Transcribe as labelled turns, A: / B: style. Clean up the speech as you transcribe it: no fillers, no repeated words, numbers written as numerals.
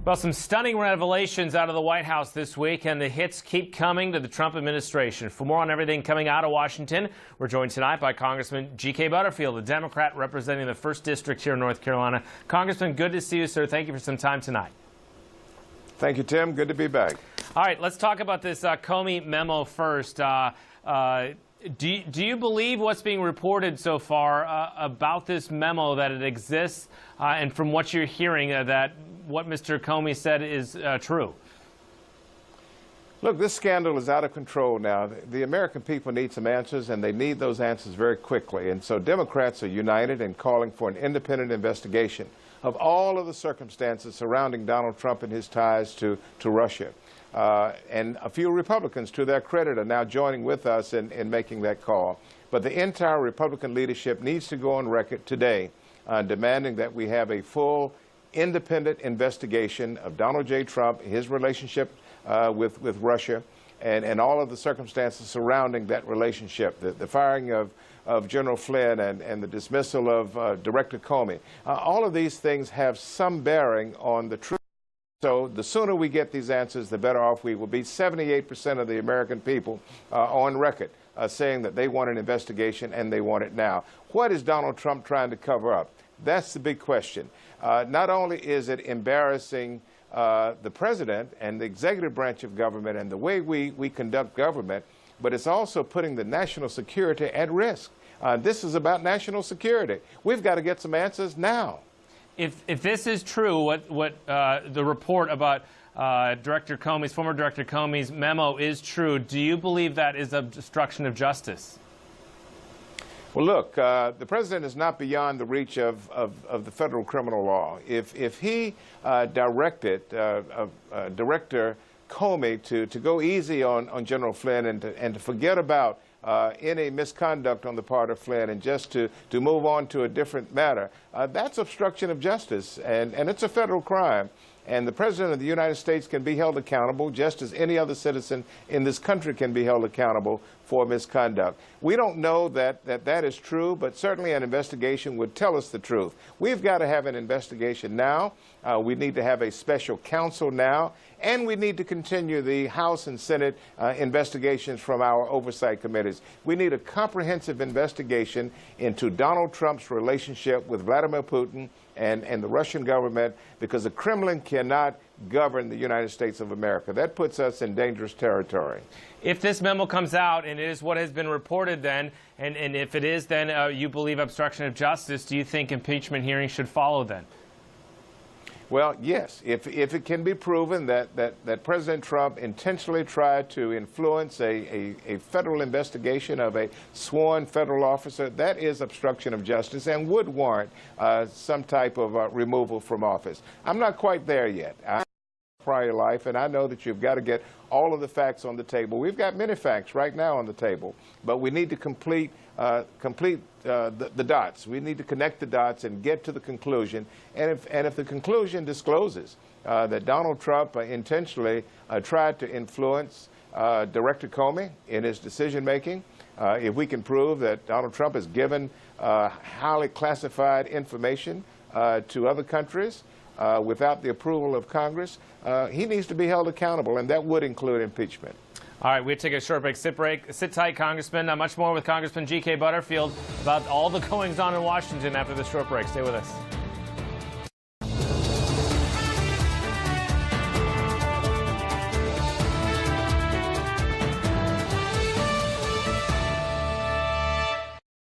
A: Well, some stunning revelations out of the White House this week, and the hits keep coming to the Trump administration. For more on everything coming out of Washington, we're joined tonight by Congressman G. Butterfield, a Democrat representing the 1st District here in North Carolina. Congressman, good to see you, sir. Thank you for some time tonight.
B: Thank you, Tim. Good to be back.
A: All right, let's talk about this Comey memo first. Do you believe what's being reported so far about this memo, that it exists, and from what you're hearing, that what Mr. Comey said is true?
B: Look, this scandal is out of control now. The American people need some answers, and they need those answers very quickly. And so Democrats are united in calling for an independent investigation of all of the circumstances surrounding Donald Trump and his ties to Russia. And a few Republicans, to their credit, are now joining with us in making that call. But the entire Republican leadership needs to go on record today demanding that we have a full, independent investigation of Donald J. Trump, his relationship with Russia, and all of the circumstances surrounding that relationship, the firing of General Flynn and the dismissal of Director Comey. All of these things have some bearing on the truth. So the sooner we get these answers, the better off we will be. 78% of the American people are on record saying that they want an investigation, and they want it now. What is Donald Trump trying to cover up? That's the big question. Not only is it embarrassing the president and the executive branch of government and the way we conduct government, but it's also putting the national security at risk. This is about national security. We've got to get some answers now.
A: If this is true, what the report about former Director Comey's memo is true, do you believe that is obstruction of justice?
B: Well, look, the president is not beyond the reach of the federal criminal law. If he directed Director Comey to go easy on General Flynn and to forget about any misconduct on the part of Flynn and just to move on to a different matter, that's obstruction of justice, and it's a federal crime. And the President of the United States can be held accountable just as any other citizen in this country can be held accountable for misconduct. We don't know that is true, but certainly an investigation would tell us the truth. We've got to have an investigation now. We need to have a special counsel now, and we need to continue the House and Senate investigations from our oversight committees. We need a comprehensive investigation into Donald Trump's relationship with Vladimir Putin and the Russian government, because the Kremlin cannot govern the United States of America. That puts us in dangerous territory.
A: If this memo comes out and it is what has been reported then, and if it is then you believe obstruction of justice, do you think impeachment hearings should follow then?
B: Well, yes. If it can be proven that President Trump intentionally tried to influence a federal investigation of a sworn federal officer, that is obstruction of justice and would warrant some type of removal from office. I'm not quite there yet. Prior life, and I know that you've got to get all of the facts on the table. We've got many facts right now on the table, but we need to complete the dots. We need to connect the dots and get to the conclusion. And if the conclusion discloses that Donald Trump intentionally tried to influence Director Comey in his decision making, if we can prove that Donald Trump has given highly classified information to other countries without the approval of Congress, he needs to be held accountable, and that would include impeachment.
A: All right, we'll take a short break. Sit tight, Congressman. Much more with Congressman G. Butterfield about all the goings-on in Washington after this short break. Stay with us.